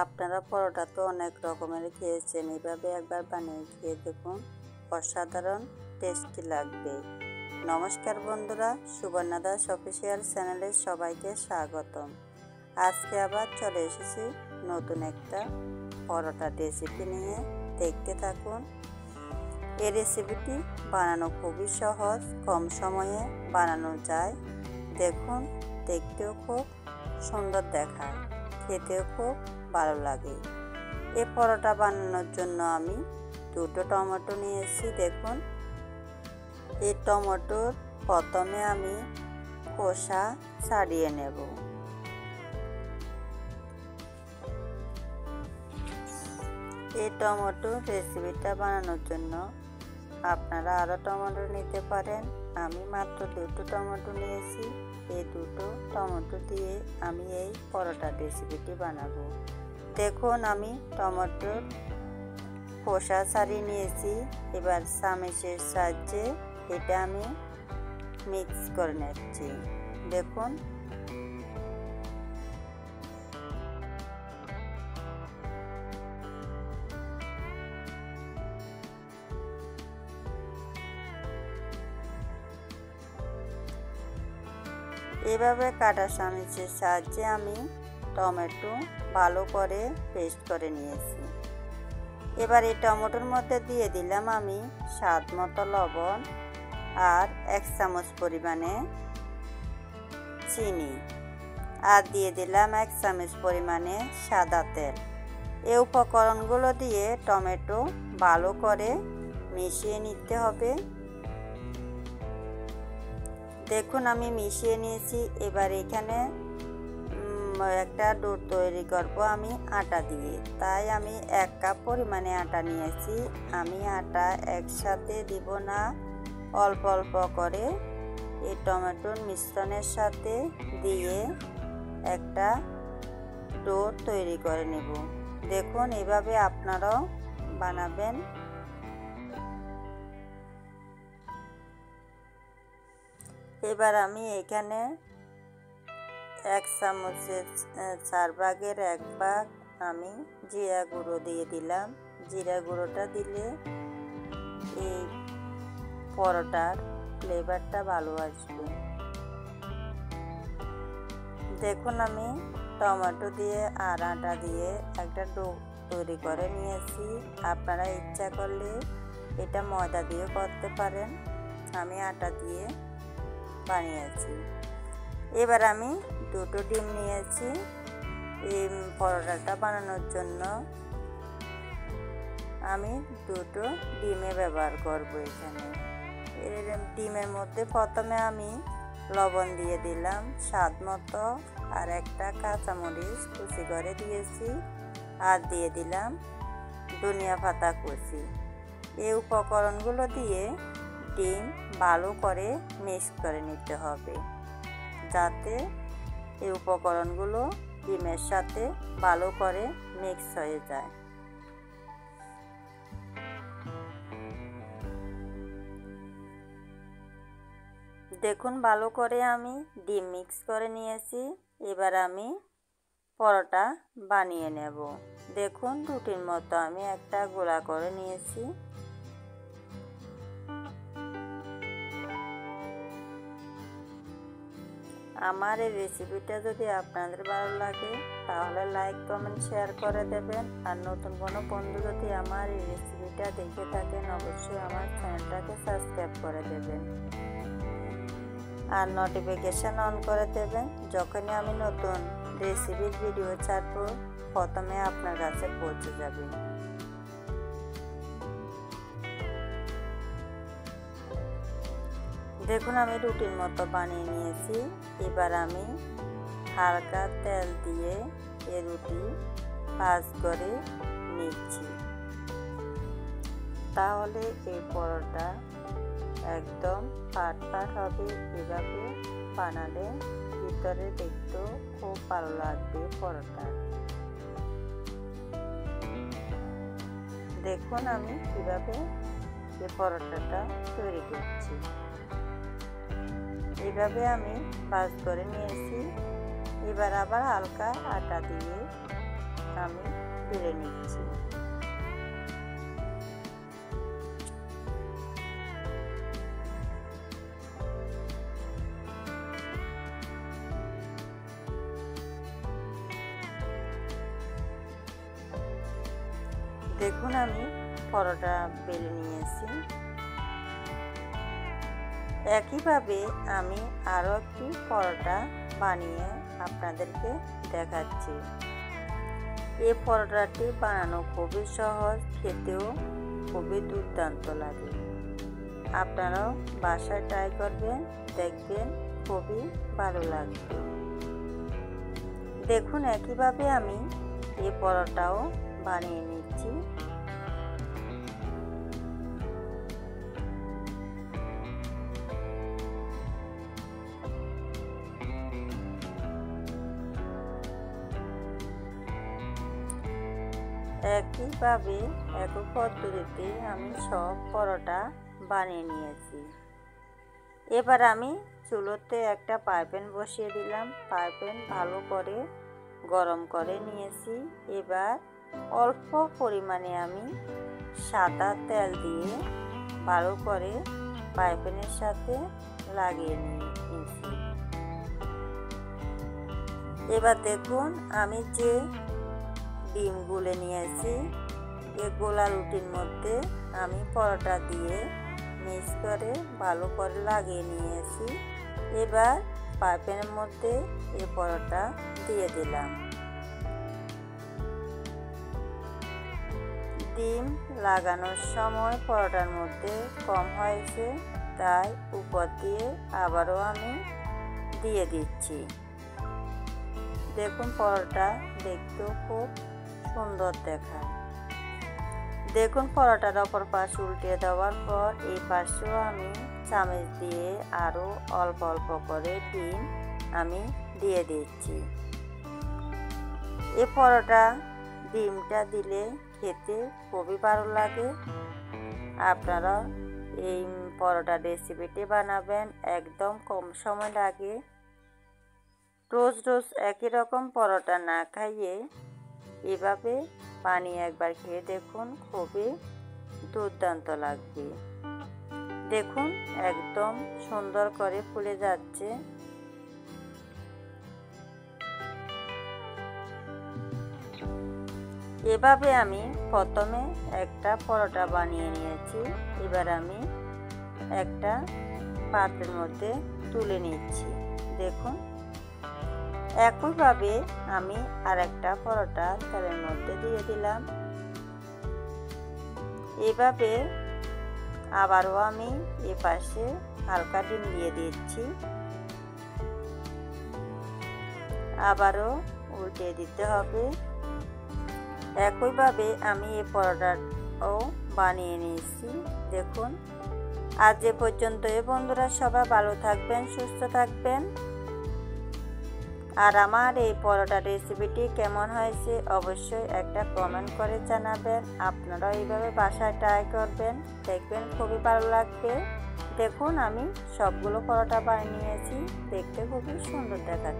আপনারা পরোটা তো অনেক রকমের খেয়েছেন, এভাবে একবার বানিয়ে খেয়ে দেখুন, অসাধারণ টেস্টি লাগবে। নমস্কার বন্ধুরা, সুবর্ণা দাস অফিসিয়াল চ্যানেলে সবাইকে স্বাগতম। আজকে আবার চলে এসেছি নতুন একটা পরোটা রেসিপি নিয়ে, দেখতে থাকুন। এই রেসিপিটি বানানো খুবই সহজ, কম সময়ে বানানো যায়। দেখুন, দেখতেও খুব সুন্দর দেখায়, খেতেও খুব ভালো লাগে। এই পরোটা বানানোর জন্য আমি দুটো টমেটো নিয়েছি। দেখুন, এই টমেটোর প্রথমে আমি খোসা ছাড়িয়ে নেব। এই টমেটো রেসিপিটা বানানোর জন্য আপনারা আরও টমেটো নিতে পারেন। আমি মাত্র দুটো টমেটো নিয়েছি। এই দুটো টমেটো দিয়ে আমি এই পরোটা রেসিপিটি বানাবো। দেখুন, আমি টমেটোর খোসা ছাড়িয়ে নিয়েছি। এবার চামচের সাহায্যে এটা আমি মিক্স করে নিচ্ছি। দেখুন, এভাবে কাটা চামচের সাহায্যে আমি টমেটো ভালো করে পেস্ট করে নিয়েছি। এবার এই টমেটোর মধ্যে দিয়ে দিলাম আমি স্বাদ মতো লবণ আর 1 চামচ পরিমাণে চিনি, আর দিয়ে দিলাম 1 চামচ পরিমাণে সাদা তেল। এই উপকরণগুলো দিয়ে টমেটো ভালো করে মিশিয়ে নিতে হবে। দেখুন, আমি মিশিয়ে নিয়েছি। এবার এখানে একটা ডো তৈরি করব আমি আটা দিয়ে, তাই আমি 1 কাপ পরিমাণে আটা নিয়েছি। আমি আটা একসাথে দিব না, অল্প অল্প করে এই টমেটোর মিশ্রণের সাথে দিয়ে একটা ডো তৈরি করে নেব। দেখুন, এভাবে আপনারাও বানাবেন। এবার আমি এখানে 1 চামচের 4 ভাগের 1 ভাগ আমি জিরা গুঁড়ো দিয়ে দিলাম। জিরা গুঁড়োটা দিলে এই পরোটার ফ্লেভারটা ভালো আসবে। দেখুন, আমি টমেটো দিয়ে আর আটা দিয়ে একটা ডো তৈরি করে নিয়েছি। আপনারা ইচ্ছা করলে এটা ময়দা দিয়ে করতে পারেন, আমি আটা দিয়ে বানিয়েছি। এবার আমি দুটো ডিম নিয়েছি। এই পরোটাটা বানানোর জন্য আমি দুটো ডিমে ব্যবহার করব। এখানে ডিমের মধ্যে প্রথমে আমি লবণ দিয়ে দিলাম স্বাদ মতো, আর একটা কাঁচামরিচ কুচি করে দিয়েছি, আর দিয়ে দিলাম ধনিয়া পাতা কুচি। এই উপকরণগুলো দিয়ে ডিম ভালো করে মিক্স করে নিতে হবে, যাতে এই উপকরণগুলো ডিমের সাথে ভালো করে মিক্স হয়ে যায়। দেখুন, ভালো করে আমি ডিম মিক্স করে নিয়েছি। এবার আমি পরোটা বানিয়ে নেব। দেখুন, রুটির মতো আমি একটা গোলা করে নিয়েছি। আমার এই রেসিপিটা যদি আপনাদের ভালো লাগে তাহলে লাইক, কমেন্ট, শেয়ার করে দেবেন। আর নতুন কোনো বন্ধু যদি আমার এই রেসিপিটা দেখে থাকেন, অবশ্যই আমার চ্যানেলটাকে সাবস্ক্রাইব করে দেবেন আর নোটিফিকেশান অন করে দেবেন। যখনই আমি নতুন রেসিপির ভিডিও ছাড়ব, প্রথমে আপনার কাছে পৌঁছে যাবে। দেখুন, আমি রুটির মতো বানিয়ে নিয়েছি। এবার আমি হালকা তেল দিয়ে এই রুটি ভাজ করে নিচ্ছি, তাহলে এই পরোটা একদম পাট হবে। এভাবে বানালে ভিতরে দেখতেও খুব ভালো লাগবে পরোটা। দেখুন, আমি কিভাবে এই পরোটাটা তৈরি করছি। এইভাবে আমি ভাজ করে নিয়েছি। এবার আবার হালকা আটা দিয়ে আমি বেলে নিচ্ছি। দেখুন আমি পরোটা বেলে নিয়েছি। একইভাবে আমি আরও একটি পরোটা বানিয়ে আপনাদেরকে দেখাচ্ছি। এই পরোটাটি বানানো খুবই সহজ, খেতেও খুবই দুর্দান্ত লাগে। আপনারাও বাসায় ট্রাই করবেন, দেখবেন খুবই ভালো লাগবে। দেখুন একইভাবে আমি এই পরোটাও বানিয়ে নিচ্ছি। একইভাবে একই পদ্ধতিতে আমি সব পরোটা বানিয়ে নিয়েছি। এবার আমি চুলোতে একটা ফ্রাইপ্যান বসিয়ে দিলাম। ফ্রাইপ্যান ভালো করে গরম করে নিয়েছি। এবার অল্প পরিমাণে আমি সাদা তেল দিয়ে ভালো করে ফ্রাইপ্যানের সাথে লাগিয়ে নিয়েছি। এবার দেখুন আমি যে ডিম গুলে নিয়েছি, এই গোলা রুটির মধ্যে আমি পরোটা দিয়ে মিক্স করে ভালো করে লাগিয়ে নিয়েছি। এবার ফ্রাইপ্যানের মধ্যে এই পরোটা দিয়ে দিলাম। ডিম লাগানোর সময় পরোটার মধ্যে কম হয়েছে, তাই উপর দিয়ে আবারও আমি দিয়ে দিচ্ছি। দেখুন পরোটা দেখতেও খুব সুন্দর দেখায়। দেখুন পরোটার অপর পাশ উল্টে দেওয়ার পর এই পাশেও আমি চামচ দিয়ে আরও অল্প অল্প করে ডিম আমি দিয়ে দিচ্ছি। এই পরোটা ডিমটা দিলে খেতে খুবই ভালো লাগে। আপনারা এই পরোটা রেসিপিটি বানাবেন, একদম কম সময় লাগে। রোজ রোজ একই রকম পরোটা না খাইয়ে এভাবে বানিয়ে একবার খেয়ে দেখুন, খুবই দুর্দান্ত লাগবে। দেখুন একদম সুন্দর করে ফুলে যাচ্ছে। এভাবে আমি প্রথমে একটা পরোটা বানিয়ে নিয়েছি। এবার আমি একটা পাত্রের মধ্যে তুলে নিচ্ছি। দেখুন একইভাবে আমি আরেকটা পরোটা তেলের মধ্যে দিয়ে দিলাম। এভাবে আবারও আমি এপাশে হালকা ডিম দিয়ে দিচ্ছি। আবারও উল্টে দিতে হবে। একইভাবে আমি এই পরোটাও বানিয়ে নিয়েছি। দেখুন আজ এ পর্যন্ত। বন্ধুরা সবাই ভালো থাকবেন, সুস্থ থাকবেন। আর আমার এই পরোটা রেসিপিটি কেমন হয়েছে অবশ্যই একটা কমেন্ট করে জানাবেন। আপনারা এইভাবে বাসায় ট্রাই করবেন, দেখবেন খুবই ভালো লাগবে। দেখুন আমি সবগুলো পরোটা বানিয়ে নিয়েছি, দেখতে খুবই সুন্দর দেখাচ্ছে।